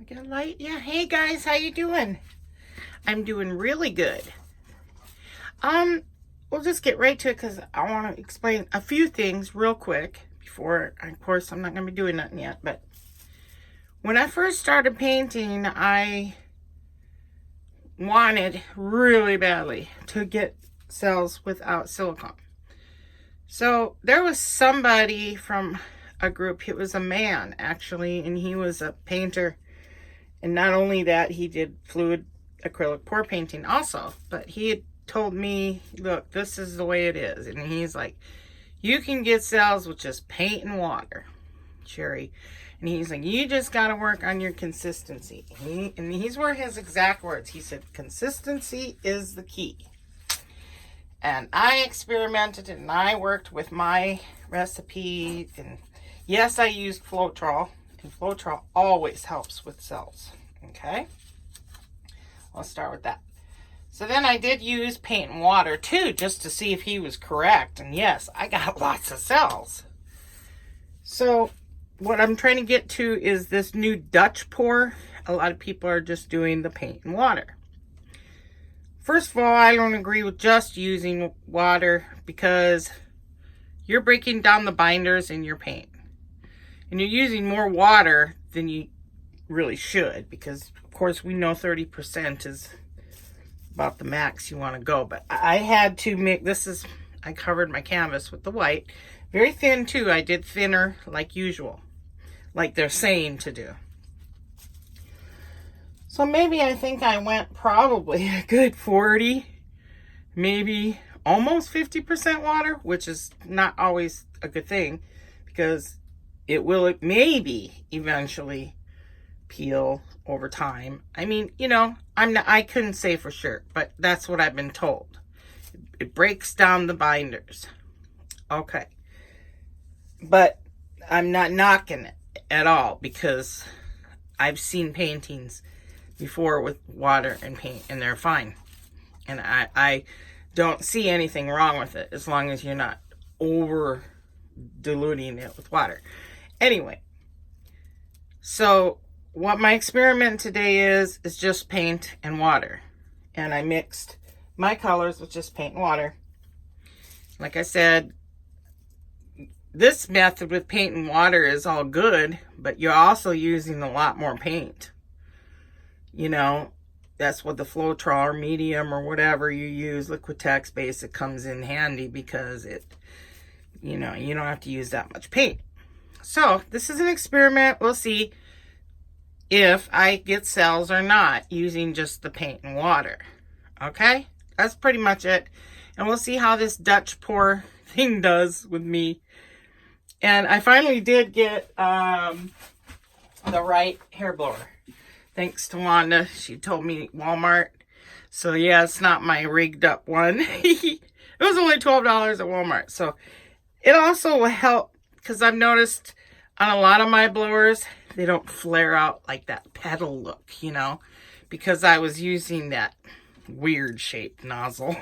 I got light. Yeah, hey guys, how you doing? I'm doing really good. We'll just get right to it because I want to explain a few things real quick before, of course, I'm not going to be doing nothing yet, but when I first started painting, I wanted really badly to get cells without silicone. So there was somebody from a group, it was a man actually, and he was a painter. And not only that, he did fluid acrylic pour painting also. But he had told me, look, this is the way it is. And he's like, you can get cells with just paint and water, Sherry. And he's like, you just got to work on your consistency. And these were his exact words. He said, consistency is the key. And I experimented and I worked with my recipe. And yes, I used Floetrol. And Floetrol always helps with cells. Okay? Let's start with that. So then I did use paint and water too, just to see if he was correct. And yes, I got lots of cells. So what I'm trying to get to is this new Dutch pour. A lot of people are just doing the paint and water. First of all, I don't agree with just using water because you're breaking down the binders in your paint. And you're using more water than you really should because, of course, we know 30% is about the max you want to go. But I had to make, I covered my canvas with the white. Very thin, too. I did thinner like usual, like they're saying to do. So maybe I think I went probably a good 40, maybe almost 50% water, which is not always a good thing because it will maybe eventually peel over time. I mean, you know, I couldn't say for sure, but that's what I've been told. It breaks down the binders. Okay. But I'm not knocking it at all because I've seen paintings before with water and paint and they're fine. And I don't see anything wrong with it as long as you're not over diluting it with water. Anyway, so what my experiment today is just paint and water. And I mixed my colors with just paint and water. Like I said, this method with paint and water is all good, but you're also using a lot more paint. You know, that's what the Floetrol or medium or whatever you use, Liquitex Basic, comes in handy because it, you know, you don't have to use that much paint. So this is an experiment. We'll see if I get cells or not using just the paint and water. Okay? That's pretty much it. And we'll see how this Dutch pour thing does with me. And I finally did get the right hair blower. Thanks to Wanda. She told me Walmart. So yeah, it's not my rigged up one. It was only $12 at Walmart. So it also will help because I've noticed on a lot of my blowers, they don't flare out like that petal look, you know, because I was using that weird shaped nozzle.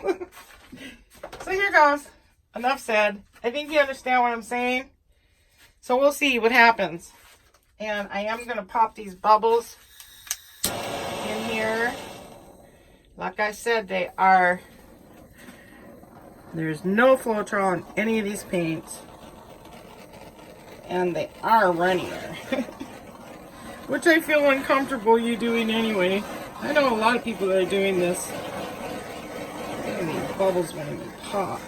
So here goes. Enough said. I think you understand what I'm saying. So we'll see what happens. And I am going to pop these bubbles in here. Like I said, there's no Floetrol in any of these paints. And they are runnier. Which I feel uncomfortable you doing anyway. I know a lot of people that are doing this. And these bubbles when they pop.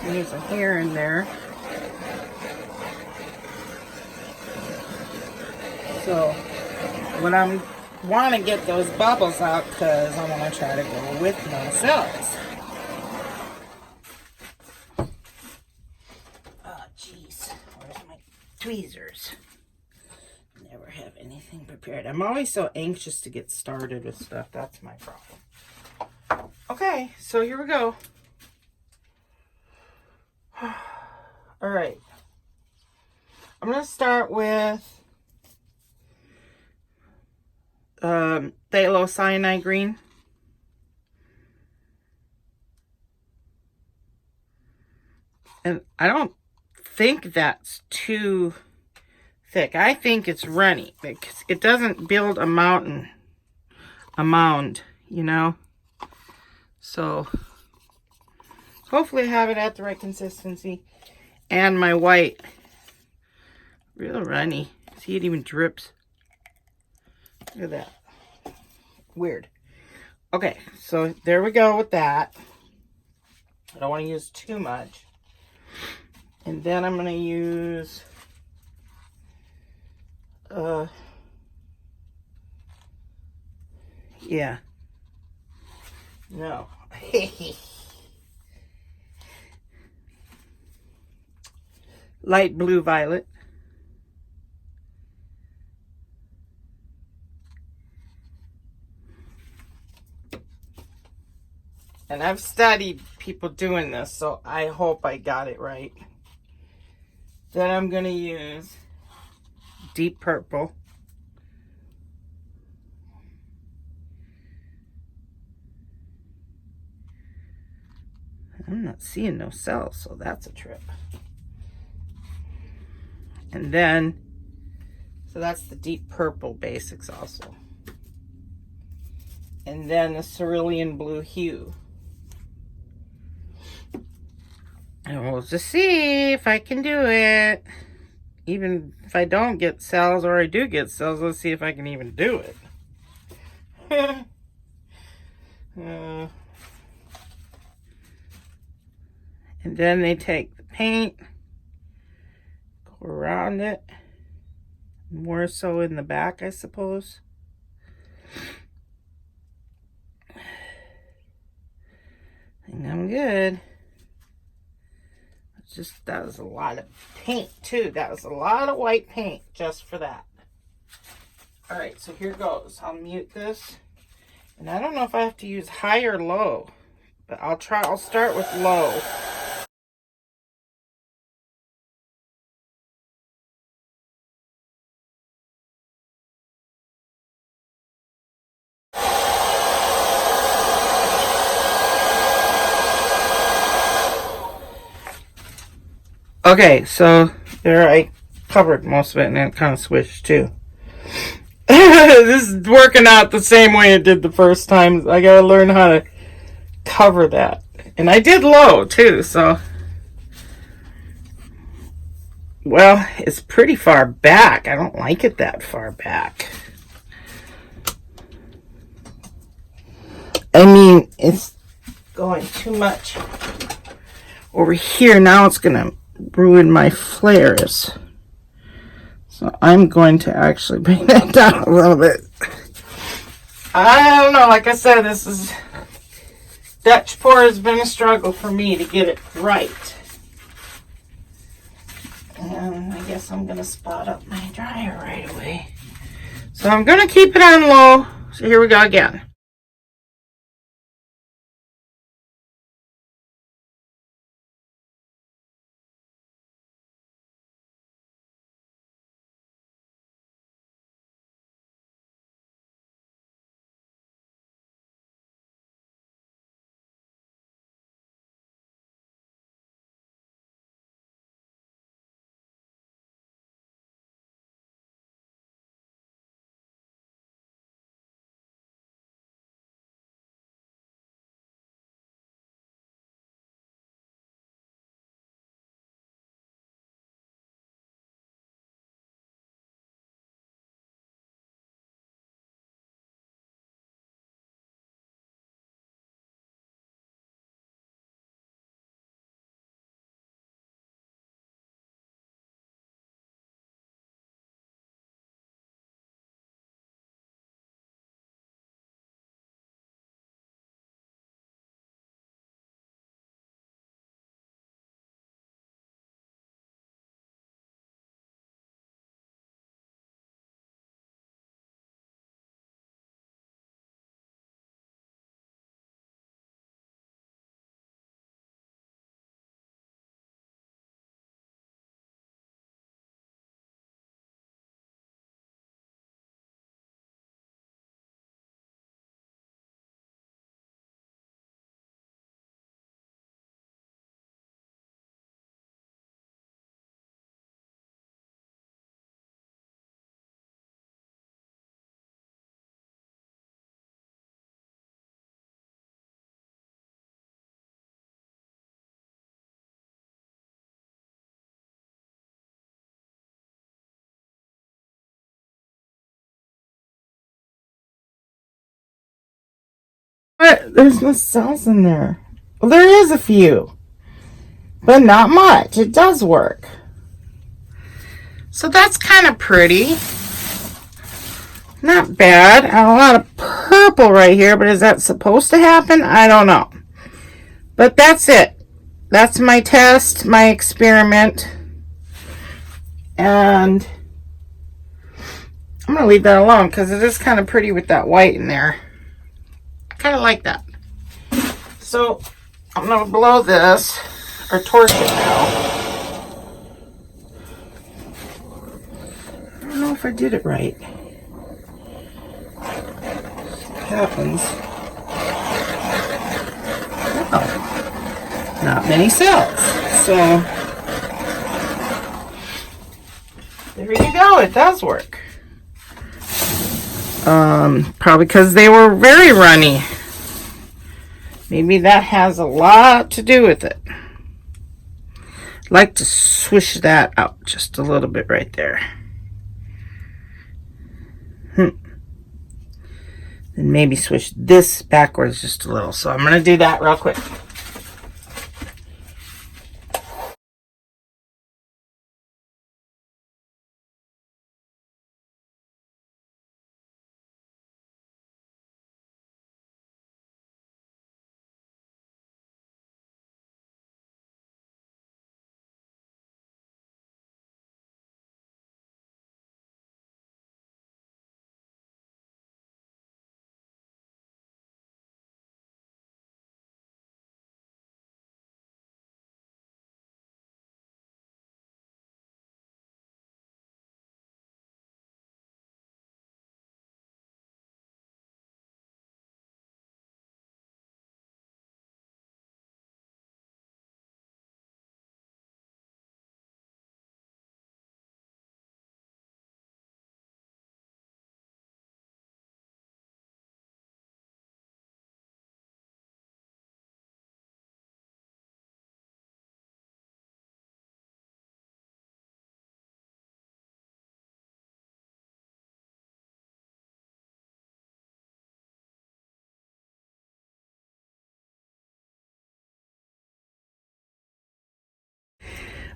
There's a hair in there. So, when I want to get those bubbles out because I want to try to go with my cells. Oh, jeez. Where's my tweezers? Never have anything prepared. I'm always so anxious to get started with stuff. That's my problem. Okay, so here we go. All right. I'm going to start with phthalocyanine green. And I don't think that's too thick. I think it's runny. It doesn't build a mound, you know. So hopefully I have it at the right consistency. And my white, real runny. See, it even drips. Look at that. Weird. Okay, so there we go with that. I don't want to use too much. And then I'm going to use yeah. No. Light blue violet. And I've studied people doing this, so I hope I got it right. Then I'm going to use deep purple. I'm not seeing no cells, so that's a trip. And then, so that's the deep purple basics also. And then the cerulean blue hue. And we'll just see if I can do it. Even if I don't get cells, or I do get cells, let's see if I can even do it. And then they take the paint, go around it, more so in the back, I suppose. I think I'm good. It's just, that was a lot of paint too. That was a lot of white paint just for that. All right, so here goes. I'll mute this. And I don't know if I have to use high or low, but I'll start with low. Okay, so there I covered most of it, and it kind of switched too. This is working out the same way it did the first time. I gotta learn how to cover that. And I did low too, so. Well, it's pretty far back. I don't like it that far back. I mean, it's going too much over here. Now it's gonna ruin my flares. So I'm going to actually bring that down a little bit. I don't know. Like I said, Dutch pour has been a struggle for me to get it right. And I guess I'm going to spot up my dryer right away. So I'm going to keep it on low. So here we go again. There's no cells in there. Well, there is a few, but not much. It does work. So that's kind of pretty. Not bad. A lot of purple right here, but is that supposed to happen? I don't know. But that's it. That's my test, my experiment. And I'm going to leave that alone because it is kind of pretty with that white in there. I kind of like that. So I'm going to blow this, or torch it now. I don't know if I did it right. Happens. Oh, not many cells. So there you go. It does work. Probably because they were very runny. Maybe that has a lot to do with it. I'd like to swish that out just a little bit right there. And maybe switch this backwards just a little. So I'm going to do that real quick.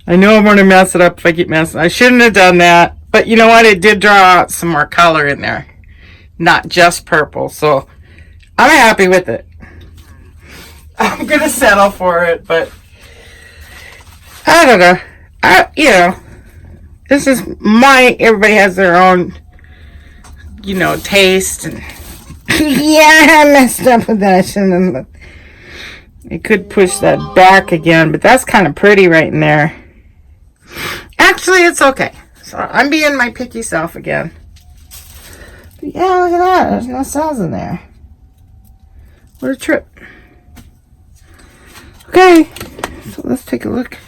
I know I'm going to mess it up if I keep messing. I shouldn't have done that. But you know what? It did draw out some more color in there. Not just purple. So I'm happy with it. I'm going to settle for it. But I don't know. This is everybody has their own, taste. And yeah, I messed up with that. I could push that back again. But that's kind of pretty right in there. Actually, it's okay. So I'm being my picky self again. But yeah, look at that. There's no cells in there. What a trip. Okay, so let's take a look.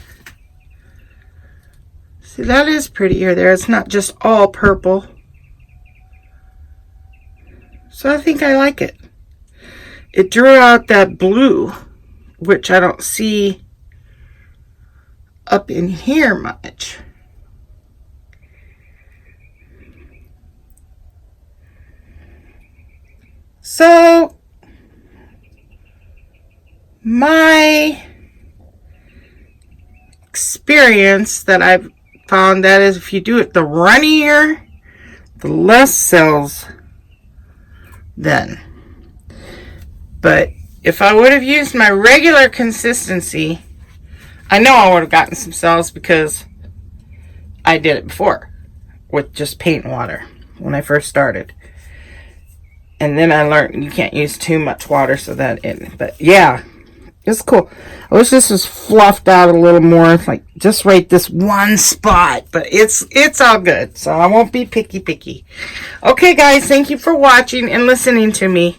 See, that is prettier there. It's not just all purple. So I think I like it. It drew out that blue, which I don't see up in here much. So my experience that I've found that is if you do it the runnier, the less cells then. But if I would have used my regular consistency, I know I would have gotten some cells because I did it before with just paint and water when I first started. And then I learned you can't use too much water but yeah, it's cool. I wish this was fluffed out a little more, like just right this one spot, but it's all good. So I won't be picky. Okay guys, thank you for watching and listening to me.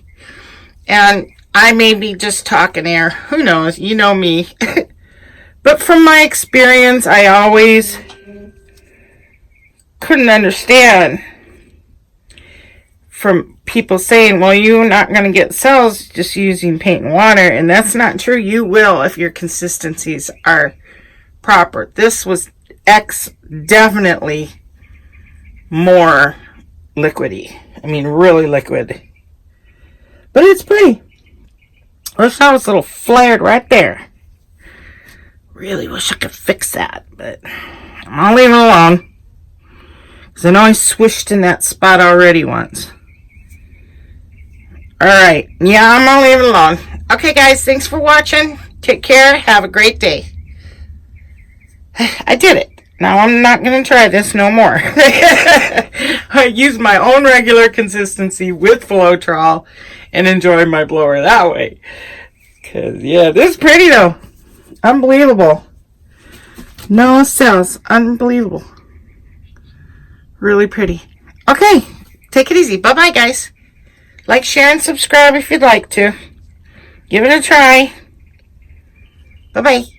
And I may be just talking air. Who knows? You know me. But from my experience, I always couldn't understand from people saying, well, you're not going to get cells just using paint and water. And that's not true. You will if your consistencies are proper. This was definitely more liquidy. I mean, really liquid. But it's pretty. Wish that was a little flared right there. Really wish I could fix that, but I'll leave it alone. Because I know I swished in that spot already once. Alright, yeah, I'm gonna leave it alone. Okay, guys, thanks for watching. Take care. Have a great day. I did it. Now I'm not going to try this no more. I use my own regular consistency with Floetrol and enjoy my blower that way. Because, yeah, this is pretty though. Unbelievable. No cells. Unbelievable. Really pretty. Okay, take it easy. Bye-bye, guys. Like, share, and subscribe if you'd like to. Give it a try. Bye-bye.